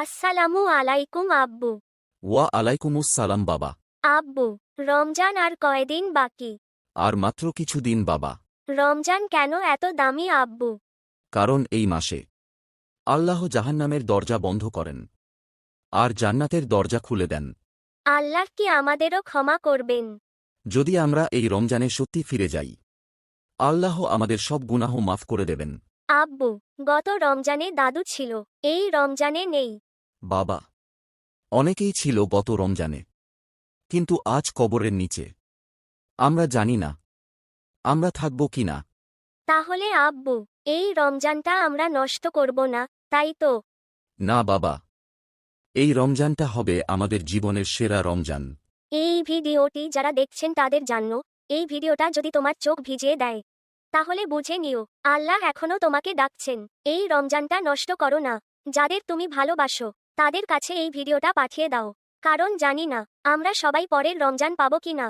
আসসালামু আলাইকুম আব্বু। ওয়া আলাইকুমুস সালাম বাবা। আব্বু, রমজান আর কয়দিন বাকি? আর মাত্র কিছুদিন বাবা। রমজান কেন এত দামি আব্বু? কারণ এই মাসে আল্লাহ জাহান্নামের দরজা বন্ধ করেন আর জান্নাতের দরজা খুলে দেন। আল্লাহ কি আমাদেরও ক্ষমা করবেন? যদি আমরা এই রমজানে সত্যি ফিরে যাই, আল্লাহ আমাদের সব গুনাহ মাফ করে দেবেন। আব্বু, গত রমজানে দাদু ছিল, এই রমজানে নেই। বাবা, অনেকেই ছিল গত রমজানে, কিন্তু আজ কবরের নিচে। আমরা জানি না আমরা থাকব কি না। তাহলে আব্বু, এই রমজানটা আমরা নষ্ট করব না, তাই তো? না বাবা, এই রমজানটা হবে আমাদের জীবনের সেরা রমজান। এই ভিডিওটি যারা দেখছেন তাদের জানো, এই ভিডিওটা যদি তোমার চোখ ভিজিয়ে দেয়, তাহলে বুঝে নিও আল্লাহ এখনো তোমাকে ডাকছেন। এই রমজানটা নষ্ট করো না। যাদের তুমি ভালোবাসো তাদের কাছে এই ভিডিওটা পাঠিয়ে দাও, কারণ জানি না আমরা সবাই পরের রমজান পাবো কিনা।